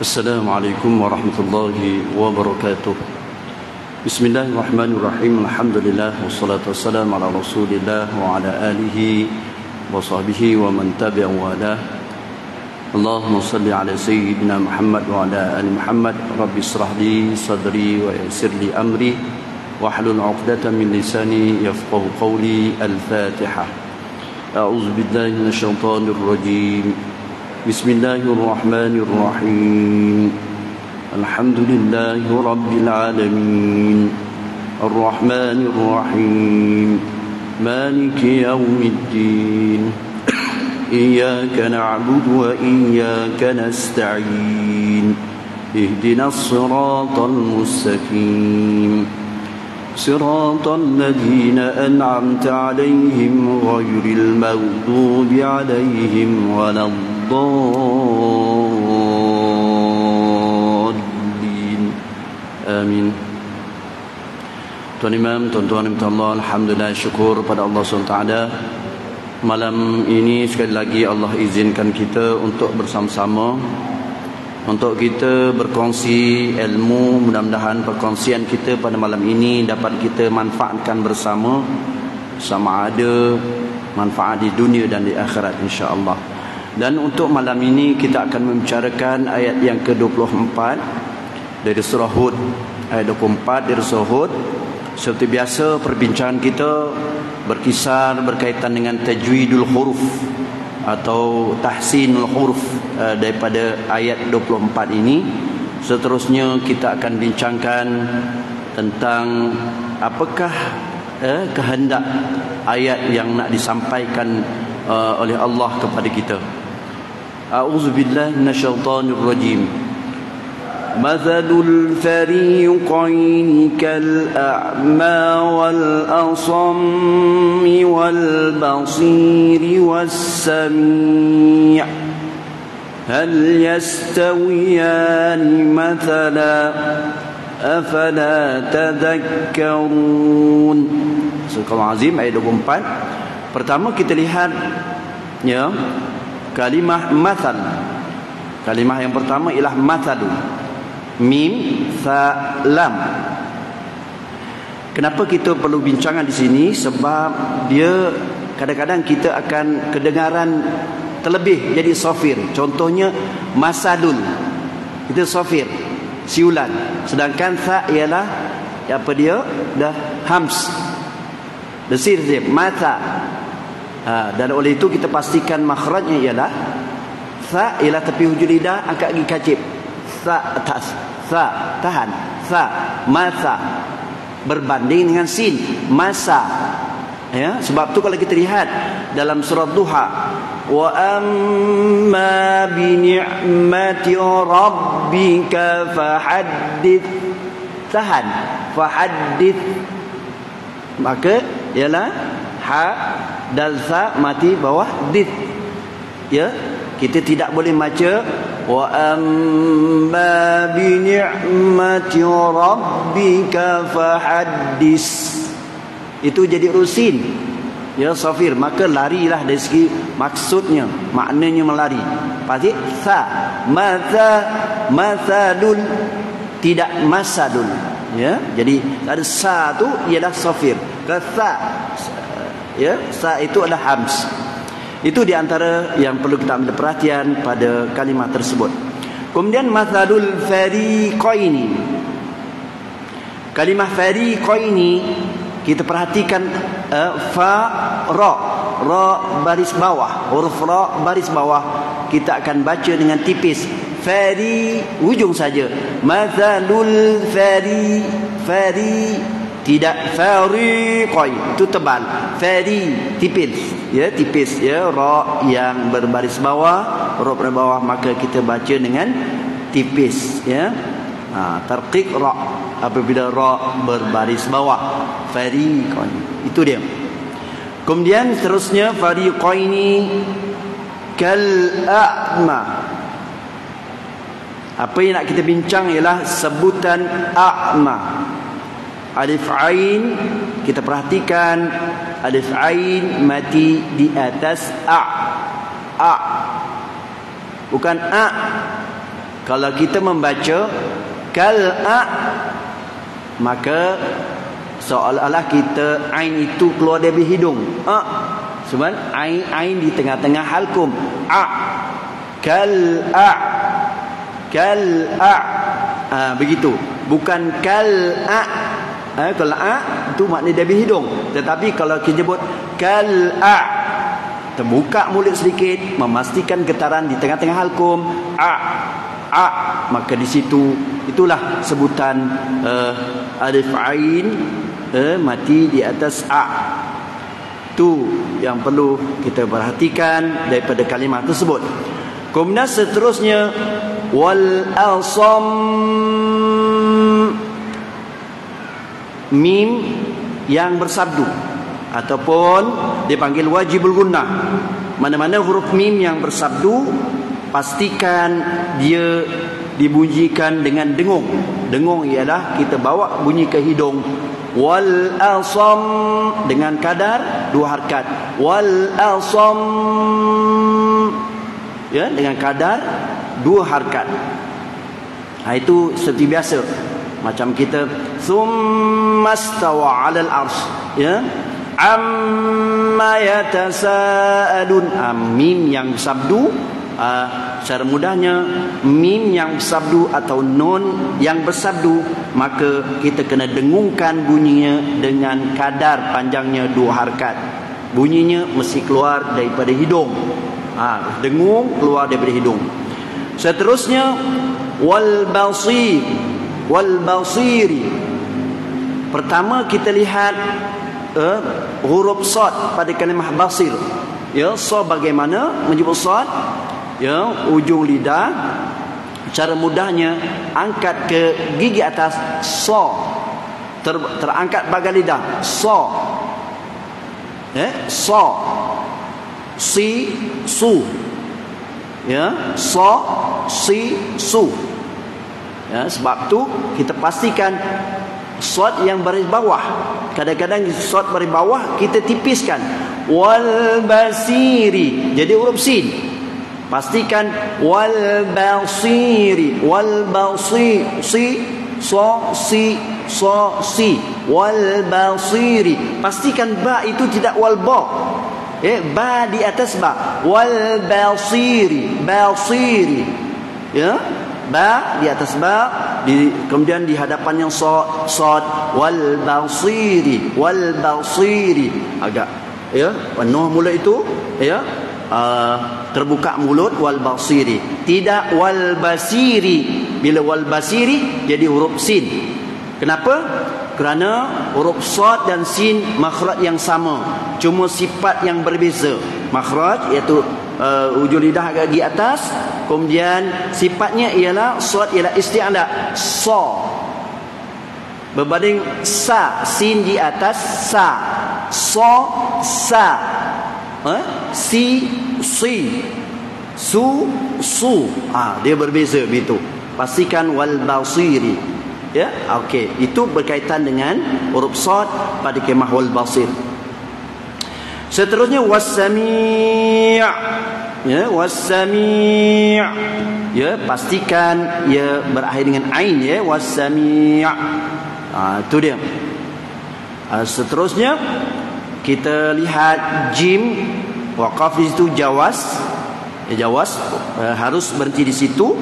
Assalamualaikum warahmatullahi wabarakatuh. Bismillahirrahmanirrahim. Alhamdulillah wassalatu wassalamu ala Rasulillah wa ala alihi wa sahbihi wa man tabi'ahu wa ala. Allahumma salli ala sayyidina Muhammad wa ala ali Muhammad. Rabbi israh li sadri wa yassir li amri wahlul 'uqdatam min lisani yafqahu qawli. Al-Fatihah. A'udzu billahi minasyaitonir rajim. Bismillahirrahmanirrahim. Alhamdulillahi rabbil alamin. Ar-Rahmanir Rahim. Maliki yaumiddin. Iyyaka na'budu wa iyyaka nasta'in. Ihdinas siratal mustaqim. Siratal ladzina an'amta 'alaihim ghairil maghdubi 'alaihim waladdallin. Amin. Tuan Imam, tuan-tuan minta Allah, alhamdulillah, syukur pada Allah SWT. Malam ini sekali lagi Allah izinkan kita untuk bersama-sama, untuk kita berkongsi ilmu. Mudah-mudahan perkongsian kita pada malam ini dapat kita manfaatkan bersama, sama ada manfaat di dunia dan di akhirat insya-Allah. Dan untuk malam ini kita akan membicarakan ayat yang ke-24 dari surah Hud. Ayat 24 dari surah Hud. Seperti biasa perbincangan kita berkisar berkaitan dengan tajwidul huruf atau tahsinul huruf daripada ayat 24 ini. Seterusnya kita akan bincangkan tentang apakah kehendak ayat yang nak disampaikan oleh Allah kepada kita. A'udzubillahi minasyaitonir rajim. Mathalul fariqaini kal a'ma wal asammi wal basiri was sami' hal yastawiyani mathala afala tadhakkarun. Surah Al-Azim ayat 24. Pertama kita lihat ya kalimah mathal. Kalimah yang pertama ialah mathalu. Mim, fa, lam. Kenapa kita perlu bincangan di sini? Sebab dia kadang-kadang kita akan kedengaran terlebih jadi sofir. Contohnya masadul, itu sofir, siulan. Sedangkan fa ialah apa dia? Dah hams, desir dia, mata. Dan oleh itu kita pastikan makhrajnya ialah fa ialah tepi hujung lidah, angkat gigi kacip. Sa atas, sa tahan, sa masa berbanding dengan sin masa. Ya, sebab tu kalau kita lihat dalam surah Duha, wa amma bi ni'mati rabbika fahaddits, tahan, fahaddits, maka ialah ha dal sa mati bawah dit. Ya, kita tidak boleh baca wa amma bi ni'mati rabbika fahaddis, itu jadi rusin ya safir, maka larilah dari segi maksudnya, maknanya melari. Pasti sa masadul, tidak masadul ya. Jadi ada sa tu ialah safir, ke sa ya, sa itu adalah hams. Itu di antara yang perlu kita ambil perhatian pada kalimah tersebut. Kemudian mathalul fariqaini. Kalimah fariqaini kita perhatikan fa ra baris bawah, huruf ra baris bawah kita akan baca dengan tipis. Fari ujung saja. Mathalul fari tidak fariqai, itu tebal. Fari tipis ya, tipis ya, ra yang berbaris bawah, huruf di bawah, maka kita baca dengan tipis ya. Tarqiq ra apabila ra berbaris bawah, fariqai, itu dia. Kemudian seterusnya fariqaini kal a'ma. Apa yang nak kita bincang ialah sebutan a'ma. Alif ain, kita perhatikan alif ain mati di atas a. Bukan a. Kalau kita membaca kal'a, maka seolah-olah kita ain itu keluar dari hidung. Sebab ain di tengah-tengah halkum. Kal'a, kal'a. Begitu. Bukan kal'a. Kal'a itu maknanya dari hidung. Tetapi kalau kita sebut kal'a, terbuka mulut sedikit, memastikan getaran di tengah-tengah halkum. Maka di situ itulah sebutan alif ain mati di atas Itu yang perlu kita perhatikan daripada kalimah tersebut. Kemudian seterusnya wal asam, mim yang bersabdu ataupun dipanggil wajibul gunnah. Mana-mana huruf mim yang bersabdu, pastikan dia dibunyikan dengan dengung. Dengung ialah kita bawa bunyi ke hidung. Wal asam dengan kadar 2 harakat. Wal asam, ya, dengan kadar 2 harakat. Itu seperti biasa. Macam kita summastawa 'alal arsy, ya. Amma yatasaalun. Mim yang sabdu, secara mudahnya mim yang bersabdu atau nun yang bersabdu, maka kita kena dengungkan bunyinya dengan kadar panjangnya 2 harakat. Bunyinya mesti keluar daripada hidung. Dengung keluar daripada hidung. Seterusnya wal basir, wal basiri. Pertama kita lihat huruf sad pada kalimah basir. Ya, so bagaimana menyebut sad? Ya, ujung lidah cara mudahnya angkat ke gigi atas, so. Terangkat bagai lidah, so. So. Si, su. Ya, so, si, su. Ya, sebab tu kita pastikan sad yang baris bawah. Kadang-kadang sad baris bawah kita tipiskan. Wal basiri. Jadi huruf sin. Pastikan wal basiri, wal basiri, si, so, si, so, si, wal basiri. Pastikan ba itu tidak wal ba. Ba di atas ba. Wal basiri, basiri. Ya, ba di atas ba, kemudian di hadapan yang sad, wal basiri, wal basiri. Agak, ya, penuh mulut itu, ya. Terbuka mulut, wal basiri. Tidak wal basiri. Bila wal basiri jadi huruf sin. Kenapa? Kerana huruf sad dan sin makhraj yang sama, cuma sifat yang berbeza. Makhraj iaitu ujung lidah agak di atas, kemudian sifatnya ialah sad ialah isti'la, sa. Berbanding sa, sin di atas, sa. So, sa. Si, si, su, su. Dia berbeza begitu. Pastikan wal basiri. Ya, okey. Itu berkaitan dengan huruf sad pada kalimah wal basir. Seterusnya was-sami'. Ya, was-sami'. Ya, pastikan ia berakhir dengan ain, ya, was-sami'. Itu dia. Seterusnya kita lihat jim, waqaf di situ jawaz. Jawaz harus berhenti di situ,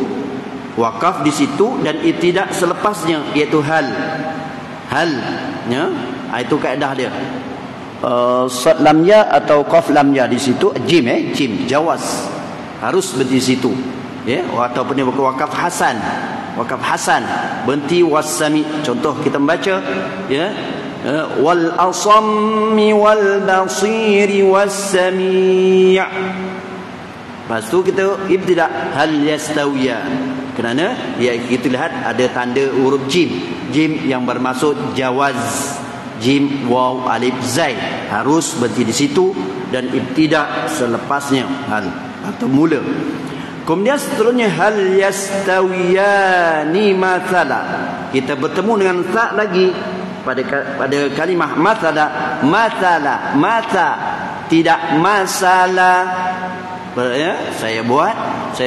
waqaf di situ, dan tidak selepasnya, iaitu hal. Hal, ya. Itu kaedah dia. Sad lam ya atau qaf lam ya di situ jim, jim jawaz harus berhenti di situ, ya. Ataupun dia waqaf hasan. Waqaf hasan berhenti was-sami. Contoh kita membaca, ya, wal asammi wal basiri was-sami'. Lepas tu kita ibtidak hal yastawiya. Kerana kita lihat ada tanda huruf jim. Jim yang bermaksud jawaz. Jim, waw, alif, zai. Harus berhenti di situ dan ibtidak selepasnya hal atau mula. Kemudian seterusnya hal yastawiyani mathala. Kita bertemu dengan ta lagi pada kalimah mathala. Mathala, mata tidak masalah. Ya, saya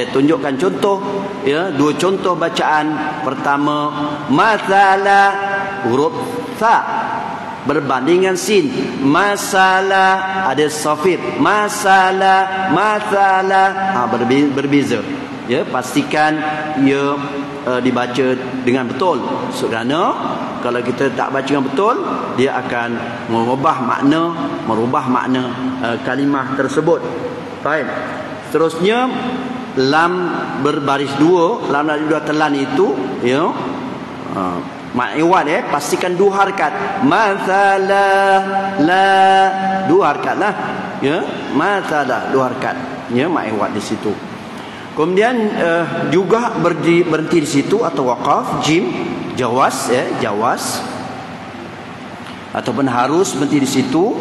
tunjukkan contoh, ya, 2 contoh bacaan. Pertama, masalah huruf sa berbandingan sin. Masalah ada safir. Masalah berbeza. Ya, pastikan ia dibaca dengan betul. Kerana kalau kita tak baca dengan betul, dia akan merubah makna kalimah tersebut. Baik. Seterusnya, lam berbaris 2, lam berbaris 2 telan itu, ya. Ma'iwad, pastikan 2 harakat. Masalah la 2 harakat lah, ya. Masalah 2 harakat, ya, ma'iwad di situ. Kemudian juga berhenti di situ atau waqaf, jim, jawaz, ya, jawaz, ataupun harus berhenti di situ.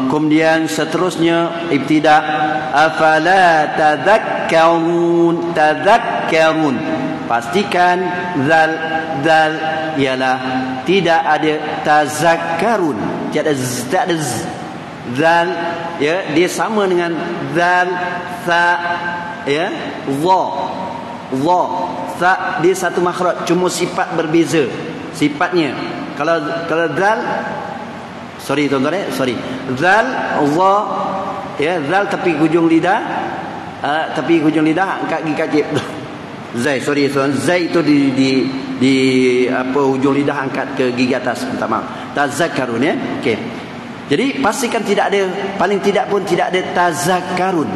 Kemudian seterusnya ibtida, afala tadhakkarun, pastikan zal ialah tidak ada tazakkarun, tidak ada zal, ya, dia sama dengan zal, sa, ya, za, sa, dia satu makhraj, cuma sifat berbeza sifatnya. Kalau zal, sorry tuan-tuan, zal, za, ya, zal tepi hujung lidah, angkat gigi kacip. Zai, sorry tuan, zai itu di apa, hujung lidah angkat ke gigi atas, minta maaf. Tazakkarun, ya. Okey. Jadi pastikan tidak ada, paling tidak pun tidak ada tazakkarun.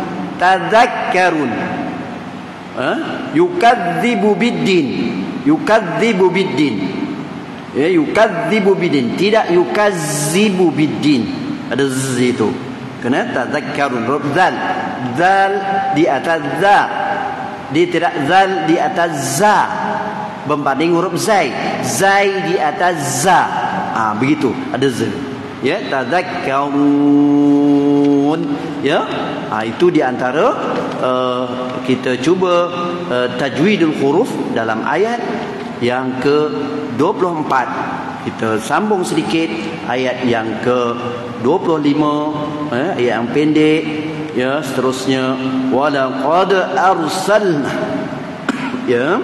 Yukadzibu biddin. Ya, yukadzibu biddin, tidak yukadzibu biddin. Ada z itu. Kena tazakkarun. Huruf zal di atas za. Dia tidak zal di atas za. Berbanding huruf zai di atas za. Begitu, ada z. Ya, tadhakkarun, ya. Itu di antara kita cuba tajwidul huruf dalam ayat yang ke-24. Kita sambung sedikit ayat yang ke-25, ayat yang pendek, ya. Seterusnya, walaqad arsalna, ya.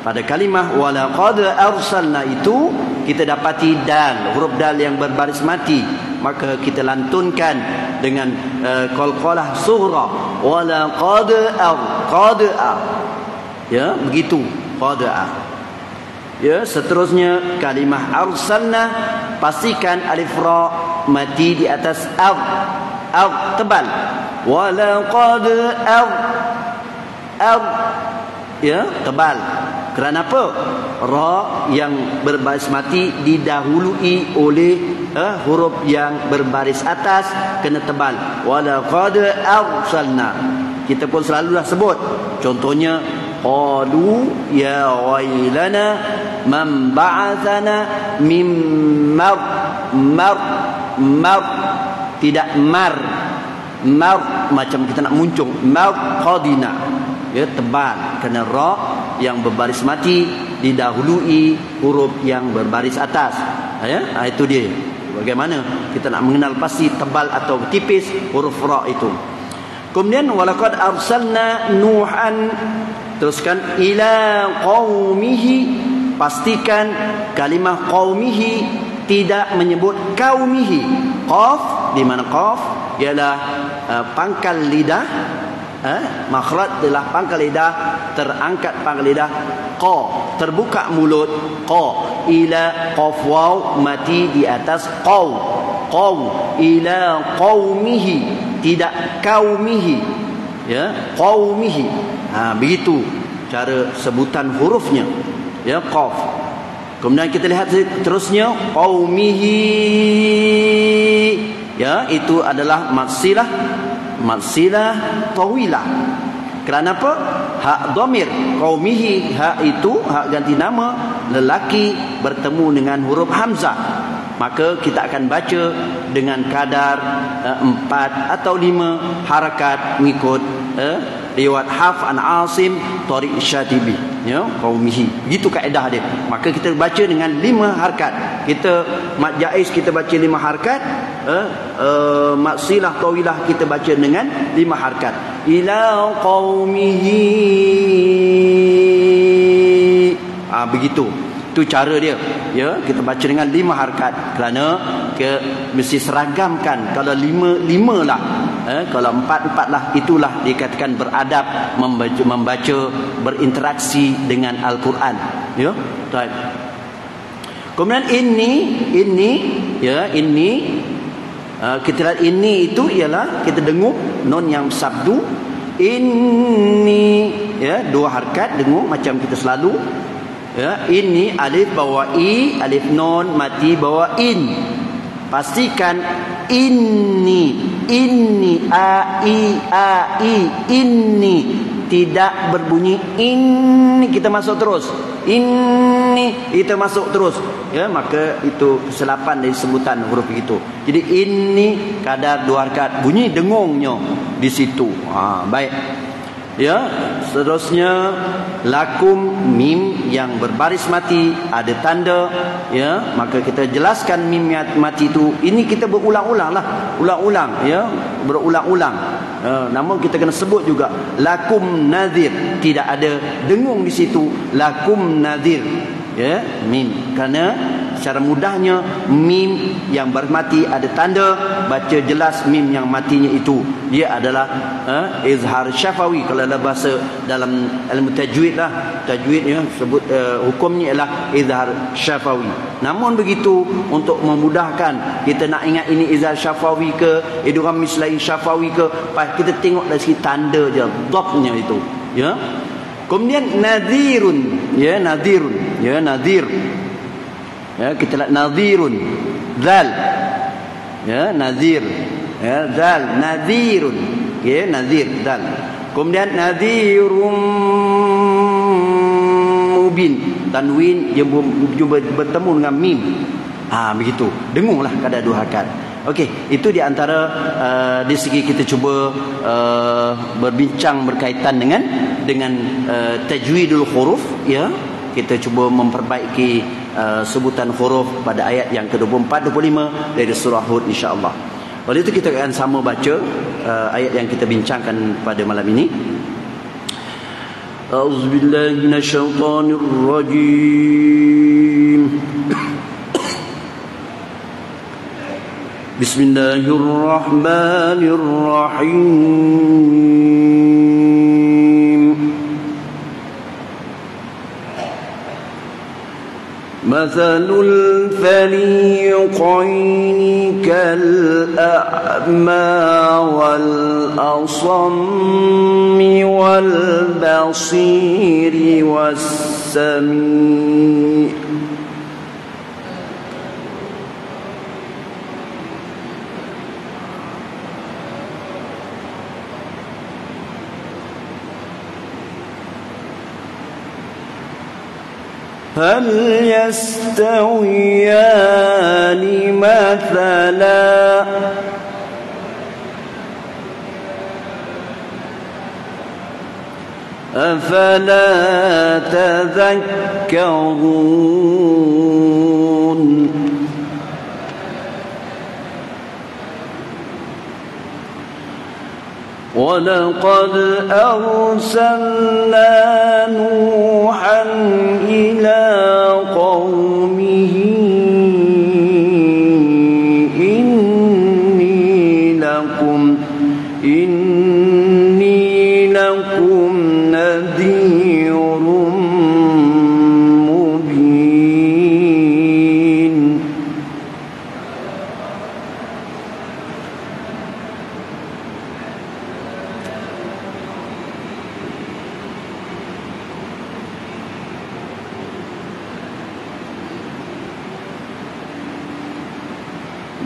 Pada kalimah walaqad arsalna itu kita dapati dal, huruf dal yang berbaris mati, maka kita lantunkan dengan qalqalah sughra, walaqad qada, ya, begitu, qada. Ya, seterusnya kalimah arsalna, pastikan alif ra mati di atas tebal, walaqad ya, tebal. Kerana apa? Ra yang berbaris mati didahului oleh huruf yang berbaris atas, kena tebal. Walaqad arsalna. Kita pun selalu dah sebut. Contohnya, qalu ya wailana man ba'athana mim mar, tidak mar macam kita nak muncung, mar qadina, ya, tebal, kerana ra yang berbaris mati didahului huruf yang berbaris atas, ya. Itu dia. Bagaimana kita nak mengenal pasti tebal atau tipis huruf ra itu. Kemudian walaqad arsalna nuhan, teruskan ila qaumihi, pastikan kalimah qaumihi tidak menyebut kaumihi. Qaf, di mana qaf ialah pangkal lidah, makhraj adalah pangkal lidah, terangkat pangkal lidah. Qa, terbuka mulut. Qa, ila qaf waw mati di atas qaw. Qaw ila qaumihi, tidak kaumihi, ya, qaumihi. Begitu cara sebutan hurufnya, ya, qaf. Kemudian kita lihat terusnya qaumihi, ya, itu adalah maksilah tawilah. Kerana apa? Hak dhamir qaumihi, hak itu hak ganti nama lelaki bertemu dengan huruf hamzah, maka kita akan baca dengan kadar 4 atau 5 harakat mengikut riwayat Hafs an Asim Tariq Syatibi, ya, qaumihi. Begitu kaedah dia. Maka kita baca dengan 5 harakat. Kita mad jaiz kita baca 5 harakat, maksilah tawilah kita baca dengan 5 harakat. Ila qaumihi. Begitu. Itu cara dia. Ya, kita baca dengan 5 harakat kerana mesti seragamkan. Kalau 5 lah, kalau 4 lah, itulah dikatakan beradab, membaca berinteraksi dengan Al-Quran. Ya, baik. Kemudian ini kita lihat ini itu ialah kita dengung non yang sabdu. Ini ya 2 harakat dengung macam kita selalu. Ya, ini alif bawa i, alif non mati bawa in. Pastikan ini a i ini tidak berbunyi ini kita masuk terus. Ini kita masuk terus. Ya, maka itu kesilapan dari sebutan huruf itu. Jadi ini kadar 2 harakat bunyi dengungnya di situ. Baik. Ya, seterusnya lakum mim yang berbaris mati ada tanda, ya, maka kita jelaskan mim mati itu. Ini kita berulang-ulang ya, berulang-ulang. Namun kita kena sebut juga lakum nadhir, tidak ada dengung di situ lakum nadhir, ya, mim. Kerana secara mudahnya mim yang bermati ada tanda, baca jelas mim yang matinya itu dia adalah izhar syafawi. Kalau dalam bahasa dalam ilmu tajwid lah, tajwid ya sebut hukumnya ialah izhar syafawi. Namun begitu untuk memudahkan kita nak ingat ini izhar syafawi ke idgham mislain syafawi ke, kita tengok dari segi tanda je dhabnya itu, ya. Kemudian nadhirun, ya, nadhirun, ya, nadhir. Ya, kita lihat nadhirun, zal, ya, nadhir, ya, zal, nadhirun, ya, nadhir, zal. Kemudian nadhirum mubin, tanwin dia bertemu dengan mim. Begitu, dengunglah kadar 2 harakat. Okey, itu di antara di segi kita cuba berbincang berkaitan dengan tajwidul huruf, ya. Kita cuba memperbaiki sebutan huruf pada ayat yang ke-24 25 dari surah Hud, insya-Allah. Oleh itu kita akan sama baca ayat yang kita bincangkan pada malam ini. A'udzubillahi minasyaitonirrajim. Bismillahirrahmanirrahim. مثل الفريقين كالأعمى والأصم والبصير والسميع هل يستويان مثلا أفلا تذكرون ولقد أرسلنا نوحا إلى قومه إني لكم نذير مبين.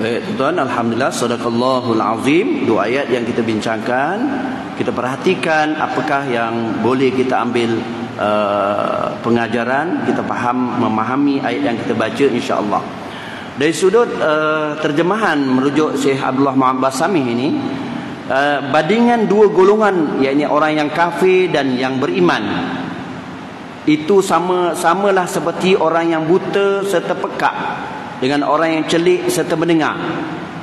Baik tuan, alhamdulillah, sadaqallahul azim. 2 ayat yang kita bincangkan, kita perhatikan apakah yang boleh kita ambil pengajaran, kita memahami ayat yang kita baca, insya-Allah. Dari sudut terjemahan merujuk Syekh Abdullah Muhammad Basami ini, bandingan 2 golongan, yakni orang yang kafir dan yang beriman, itu samalah seperti orang yang buta serta pekak dengan orang yang celik serta mendengar.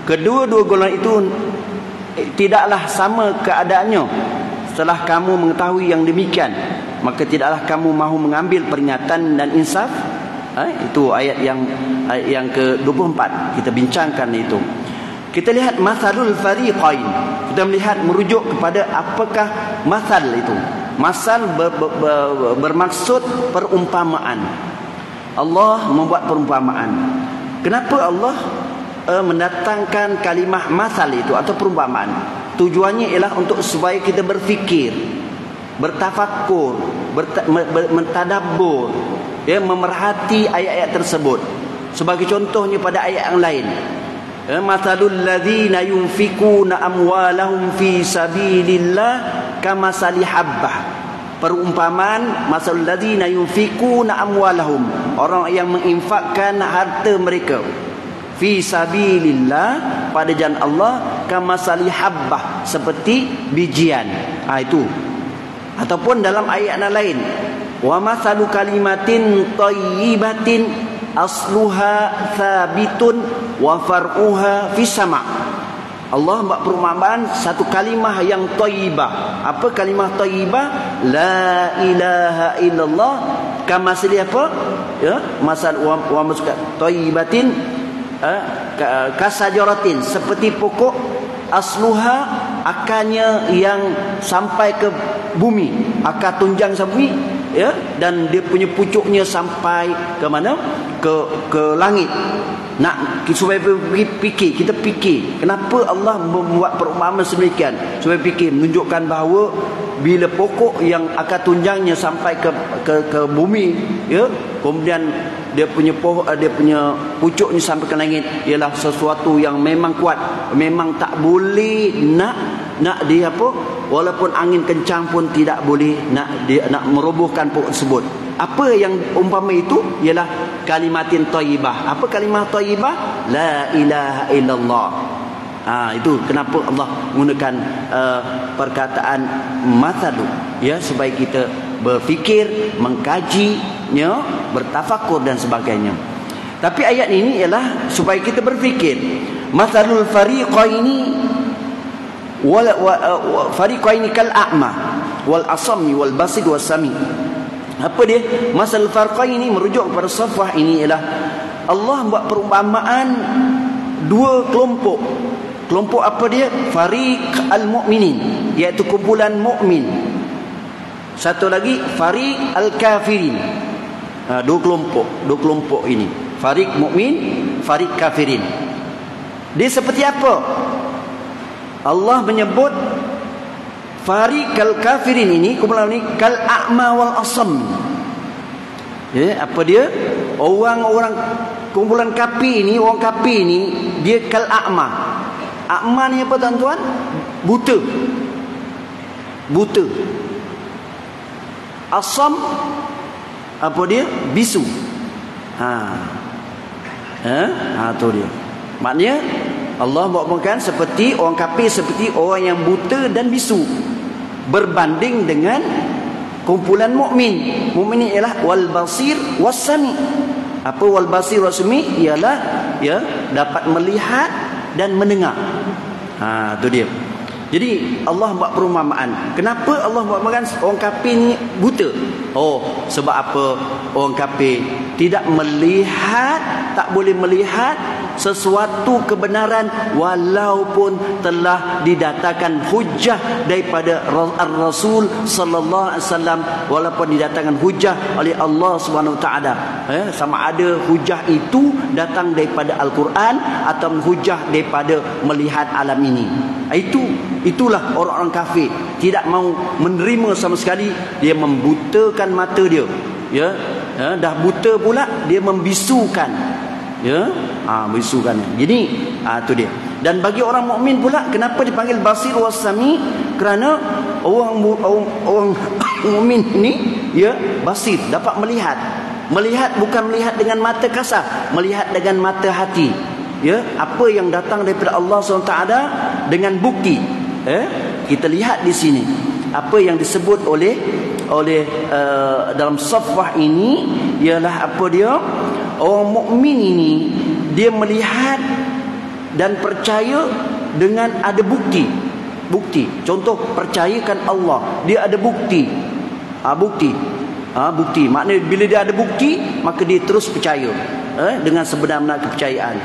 Kedua-dua golongan itu tidaklah sama keadaannya. Setelah kamu mengetahui yang demikian, maka tidaklah kamu mahu mengambil peringatan dan insaf. Itu ayat yang ke-24 kita bincangkan itu. Kita lihat masalul fariqain. Kita melihat merujuk kepada apakah masal itu. Masal bermaksud perumpamaan. Allah membuat perumpamaan. Kenapa Allah mendatangkan kalimah masal itu atau perumpamaan? Tujuannya ialah untuk supaya kita berfikir, bertafakur, mentadabbur, memerhati ayat-ayat tersebut. Sebagai contohnya pada ayat yang lain, masalul ladzina yunfikuna amwalahum fi sabilillah kamasali habbah. Perumpamaan masalul ladzina yunfikuna amwalahum, orang yang menginfakkan harta mereka fi sabilillah pada jalan Allah, kamasali habbah, seperti bijian. Itu. Ataupun dalam ayat yang lain, wa masalu kalimatin thayyibatin asluha thabitun wa far'uha fis sama'. Allah buat perumpamaan satu kalimah yang thayyibah. Apa kalimah thayyibah? La ilaha illallah. Kamasali apa? Ya, masal wa masal thayyibatin kasajaratin, seperti pokok asluha, akarnya yang sampai ke bumi, akar tunjang sampai bumi, ya, dan dia punya pucuknya sampai ke mana? Ke langit. Nak supaya kita fikir kenapa Allah membuat perumpamaan sedemikian, supaya fikir menunjukkan bahawa bila pokok yang akar tunjangnya sampai ke bumi, ya, kemudian dia punya pucuknya sampai ke langit, ialah sesuatu yang memang kuat, memang tak boleh nak dia walaupun angin kencang pun tidak boleh nak merobohkan pokok tersebut. Apa yang umpama itu ialah kalimatin thayyibah. Apa kalimah thayyibah? La ilaha illallah. Itu kenapa Allah menggunakan perkataan masalu, ya, supaya kita berfikir, mengkajinya, bertafakur dan sebagainya. Tapi ayat ini ialah supaya kita berfikir. Masalul fariqaini fariqaini kal a'ma wal asami wal basid was sami. Apa dia? Masalul fariqaini merujuk kepada safah ini ialah Allah buat perumpamaan dua kelompok. Kelompok apa dia? Fariq al-mu'minin, iaitu kumpulan mukmin. Satu lagi fariq al-kafirin. Dua kelompok ini. Fariq mukmin, fariq kafirin. Dia seperti apa? Allah menyebut fariq al-kafirin ini, kumpulan ini, kal a'ma wal asam. Ya, apa dia? Orang-orang kumpulan kafir ini, orang kafir ini, dia kal a'ma. A'ma ni apa tuan-tuan? Buta. Asam apa dia? Bisu. Tu dia. Maknanya Allah buatkan seperti orang kafir, seperti orang yang buta dan bisu, berbanding dengan kumpulan mukmin. Mukmin ialah wal basir was sami. Apa wal basir was sami? Ialah, ya, dapat melihat dan mendengar. Itu dia. Jadi Allah buat perumpamaan. Kenapa Allah buat makan orang kafir ni buta? Sebab apa? Orang kafir tidak melihat, tak boleh melihat sesuatu kebenaran walaupun telah didatangkan hujah daripada Rasul sallallahu alaihi wasallam, walaupun didatangkan hujah oleh Allah Subhanahu wa taala. Sama ada hujah itu datang daripada Al-Quran atau hujah daripada melihat alam ini. Itulah orang-orang kafir, tidak mau menerima sama sekali. Dia membutakan mata dia, ya, dah buta pula dia membisukan, ya, bisukan. Jadi itu dia. Dan bagi orang mukmin pula, kenapa dipanggil basir wasami? Kerana orang mukmin ini, ya, basir, dapat melihat. Melihat bukan melihat dengan mata kasar, melihat dengan mata hati. Ya, apa yang datang daripada Allah SWT dengan bukti. Kita lihat di sini apa yang disebut oleh dalam safwah ini ialah apa dia? Orang mukmin ini dia melihat dan percaya dengan ada bukti. Contoh, percayakan Allah, dia ada bukti. Bukti maknanya bila dia ada bukti, maka dia terus percaya dengan sebenar-benar kepercayaan.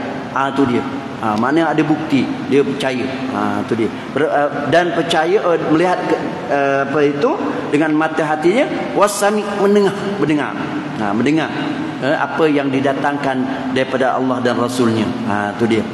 Tu dia. Maknanya ada bukti, dia percaya. Tu dia. Dan percaya melihat apa itu dengan mata hatinya, wasami mendengar. Mendengar apa yang didatangkan daripada Allah dan Rasulnya. Tu dia.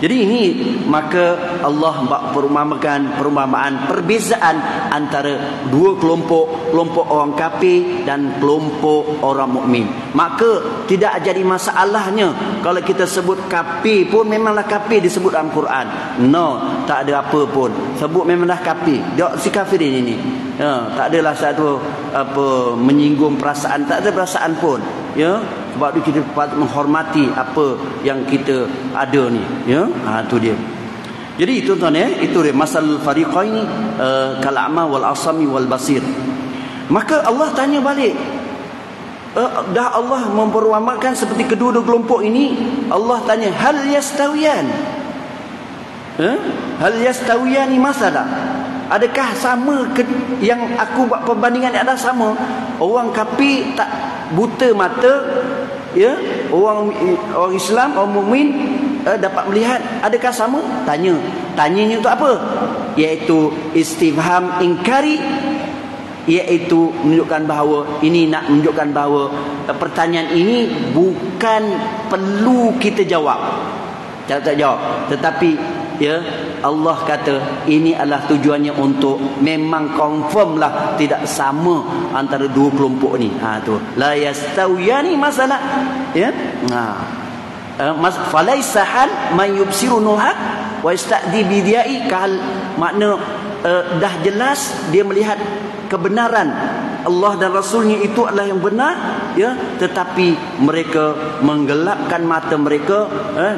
Jadi ini maka Allah perumpamaan perbezaan antara dua kelompok orang kafir dan kelompok orang mukmin. Maka tidak jadi masalahnya kalau kita sebut kafir pun memanglah kafir disebut dalam Quran. No, tak ada apa pun. Sebut memanglah kafir. Dia si kafir ini. Tak adalah satu apa menyinggung perasaan, tak ada perasaan pun. Sebab itu kita patut menghormati apa yang kita ada ni. Tu dia. Jadi tuan-tuan itu dia masal fariqaini kal a'ma wal asami wal basir. Maka Allah tanya balik. Dah Allah memperuamakan seperti kedua-dua kelompok ini, Allah tanya hal yastawiyan. Hal yastawiyani masalah. Adakah sama yang aku buat perbandingan adalah sama? Orang kafir tak buta mata, orang Islam, orang mukmin dapat melihat, adakah sama? Tanyanya untuk apa? Iaitu istifham ingkari, iaitu menunjukkan bahawa ini nak menunjukkan bahawa pertanyaan ini bukan perlu kita jawab. Tak jawab, tetapi Allah kata ini adalah tujuannya untuk memang confirm lah tidak sama antara dua kelompok ni. Tu la yastawiyani masalah falaisa hal man yubsiru nuha wa yastadi bidiyai kal. Makna dah jelas dia melihat kebenaran Allah dan Rasulnya itu adalah yang benar, tetapi mereka menggelapkan mata mereka,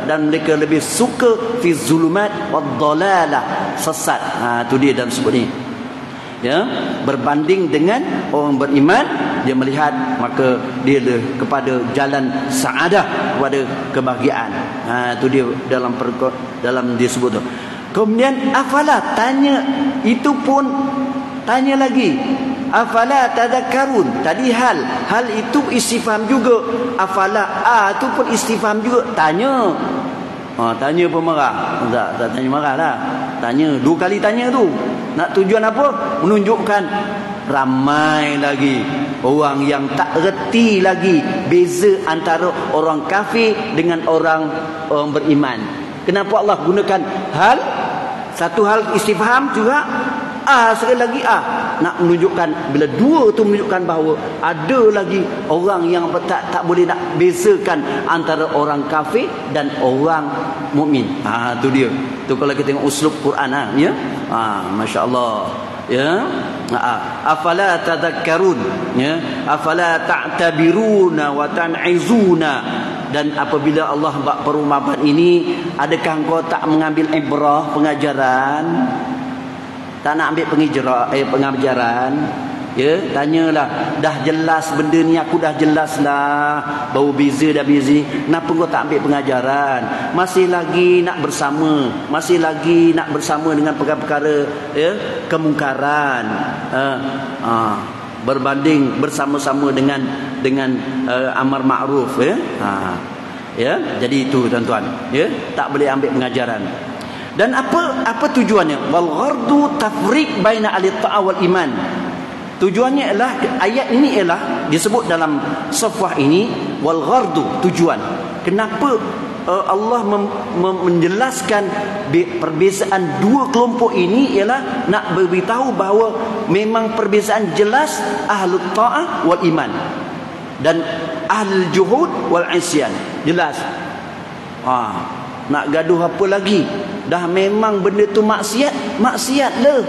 dan mereka lebih suka fi zulumat wad dalalah, sesat. Tu dia dalam sebut ni. Berbanding dengan orang beriman, dia melihat maka dia kepada jalan saadah, kepada kebahagiaan. Tu dia dalam disebut tu. Kemudian afala, tanya, itu pun tanya lagi, afala tadhakkarun. Tadi hal itu istifham juga, afala itu pun istifham juga, tanya. Tanya pun marah. Tak tanya marah lah. Tanya, dua kali tanya tu. Nak tujuan apa? Menunjukkan ramai lagi orang yang tak reti lagi beza antara orang kafir dengan orang beriman. Kenapa Allah gunakan hal? Satu hal istifham juga, sekali lagi nak menunjukkan, bila dua tu menunjukkan bahawa ada lagi orang yang tak boleh nak bezakan antara orang kafir dan orang mukmin. Tu dia. Tu kalau kita tengok uslub Quran masya-Allah. Afala tadhakkarun, afala ta'tabiruna wa tan'izuna. Dan apabila Allah buat perumpamaan ini, adakah engkau tak mengambil ibrah, pengajaran? Tak nak ambil pengajaran? Tanyalah, dah jelas benda ni, aku dah jelas lah bahawa beza dah beza. Kenapa kau tak ambil pengajaran? Masih lagi nak bersama dengan perkara-perkara kemungkaran, berbanding bersama-sama dengan amar ma'ruf. Jadi itu tuan-tuan, tak boleh ambil pengajaran. Dan apa tujuannya? Wal ghardu tafriq baina al-ta'a wal iman. Tujuannya ialah, ayat ini ialah disebut dalam safwah ini wal ghardu, tujuan. Kenapa Allah menjelaskan perbezaan dua kelompok ini ialah nak beritahu bahawa memang perbezaan jelas ahlut ta'ah wal iman dan ahlul juhud wal isyan. Jelas. Nak gaduh apa lagi? Dah memang benda tu maksiat lah.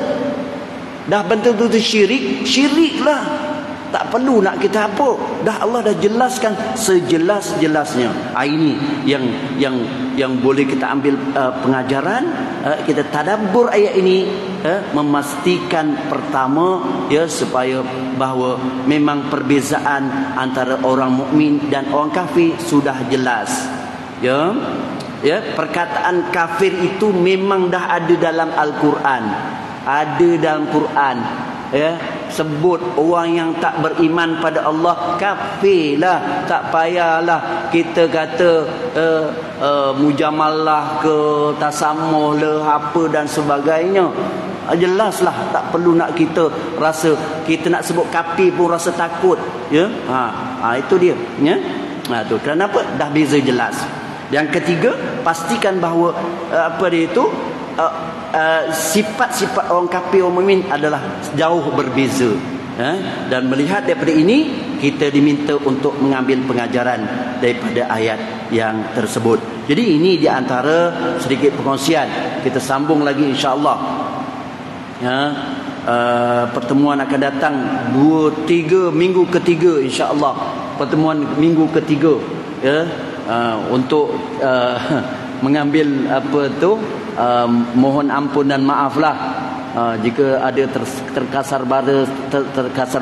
Dah betul-betul syirik lah. Tak perlu nak kita apa. Dah Allah dah jelaskan sejelas-jelasnya. Ini yang boleh kita ambil pengajaran. Kita tadabbur ayat ini, memastikan pertama supaya bahawa memang perbezaan antara orang mukmin dan orang kafir sudah jelas. Ya, perkataan kafir itu memang dah ada dalam Al-Quran. Ada dalam Quran. Ya, sebut orang yang tak beriman pada Allah kafirlah. Tak payahlah kita kata mujamalah ke tasamuh le apa dan sebagainya. Jelaslah, tak perlu nak kita rasa kita nak sebut kafir pun rasa takut, ya. Itu dia, ya. Tu kenapa? Dah beza jelas. Yang ketiga, pastikan bahawa apa dia itu sifat-sifat orang kafir, orang mukmin adalah jauh berbeza. Dan melihat daripada ini, kita diminta untuk mengambil pengajaran daripada ayat yang tersebut. Jadi ini di antara sedikit perkongsian. Kita sambung lagi insya-Allah. Pertemuan akan datang 2-3 minggu ketiga insya-Allah. Pertemuan minggu ketiga, ya, untuk mengambil apa tu, mohon ampun dan maaflah jika ada terkasar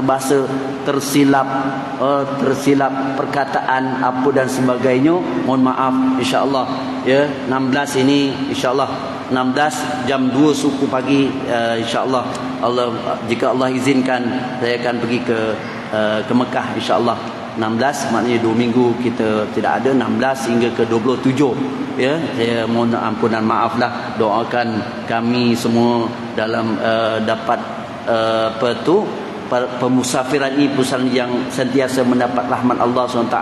bahasa, tersilap perkataan apa dan sebagainya, mohon maaf insya-Allah, ya. 16 ini insya-Allah 16 jam 2 suku pagi, insya-Allah. Jika Allah izinkan, saya akan pergi ke Mekah insya-Allah. 16 maknanya 2 minggu kita tidak ada. 16 hingga ke 27, ya. Saya mohon ampun dan maaflah. Doakan kami semua dalam dapat pemusafiran ini, pemusafiran yang sentiasa mendapat rahmat Allah SWT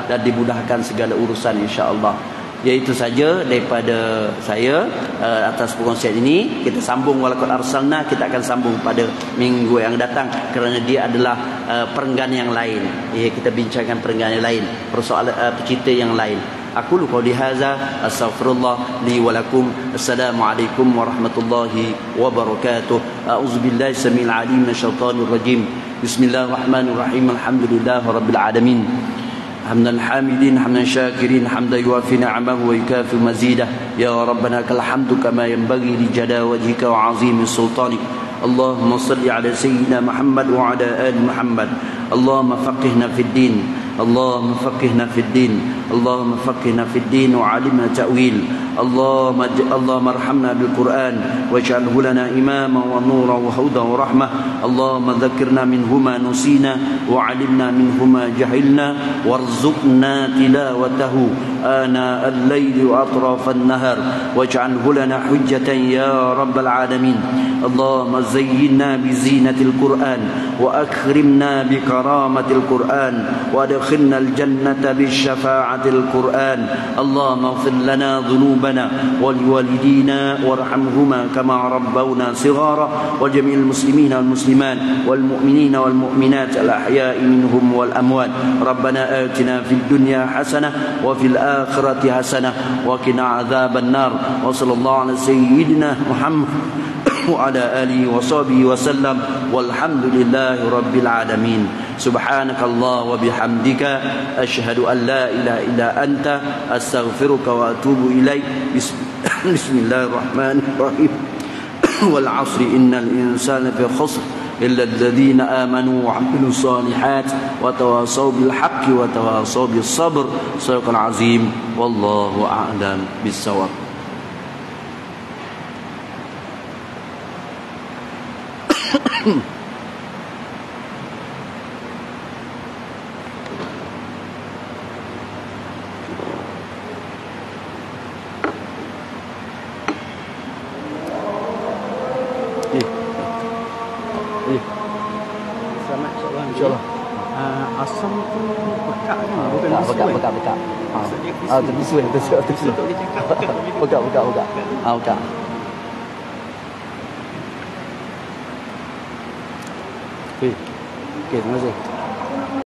dan dimudahkan segala urusan insya-Allah. Ya, itu saja daripada saya atas perkongsian ini. Kita sambung walaqad arsalna, kita akan sambung pada minggu yang datang kerana dia adalah perenggan yang lain. Ya, kita bincangkan perenggan yang lain, persoalan cerita yang lain. Aku qouli hadza astaghfirullah li wa lakum. Assalamualaikum warahmatullahi wabarakatuh. A'udzubillahi samil alim minasyaitonir rajim. Bismillahirrahmanirrahim. Alhamdulillahirabbil alamin. حمدا حامدين حمدا شاكرين حمدا يوافي نعمه ويكافئ مزيده يا ربنا لك الحمد كما ينبغي لجلال وجهك وعظيم سلطانك اللهم صل على سيدنا محمد وعلى آل محمد اللهم فقهنا في الدين اللهم فقهنا في الدين اللهم فقهنا في الدين وعلمنا تأويل اللهم ارحمنا بالقرآن واجعله لنا إماما ونورا وهدى ورحمة اللهم ذكرنا منه ما نسينا وعلمنا منه ما جهلنا وارزقنا تلاوته آناء الليل وأطراف النهر واجعله لنا حجة يا رب العالمين اللهم زينا بزينة القرآن وأكرمنا بكرامة القرآن وادخلنا الجنة بالشفاعة القرآن اللهم اغفر لنا ذنوبنا ولوالدينا وارحمهما كما ربونا صغارا وجميع المسلمين والمسلمات والمؤمنين والمؤمنات الأحياء منهم والأموات ربنا آتنا في الدنيا حسنة وفي الآخرة حسنة وقنا عذاب النار وصلى الله على سيدنا محمد وعلى آله وصحبه وسلم والحمد لله رب العالمين سبحانك الله وبحمدك أشهد أن لا إله إلا أنت أستغفرك وأتوب إليك بسم الله الرحمن الرحيم والعصر إن الإنسان في خسر إلا الذين آمنوا وعملوا الصالحات وتواصوا بالحق وتواصوا بالصبر صدق العظيم والله أعلم بالصواب. InsyaAllah. Asam tu bekak kan? Bukan bisu kan? Bekak. Tu bisu. Bekak. Bekak. Okey, terima kasih.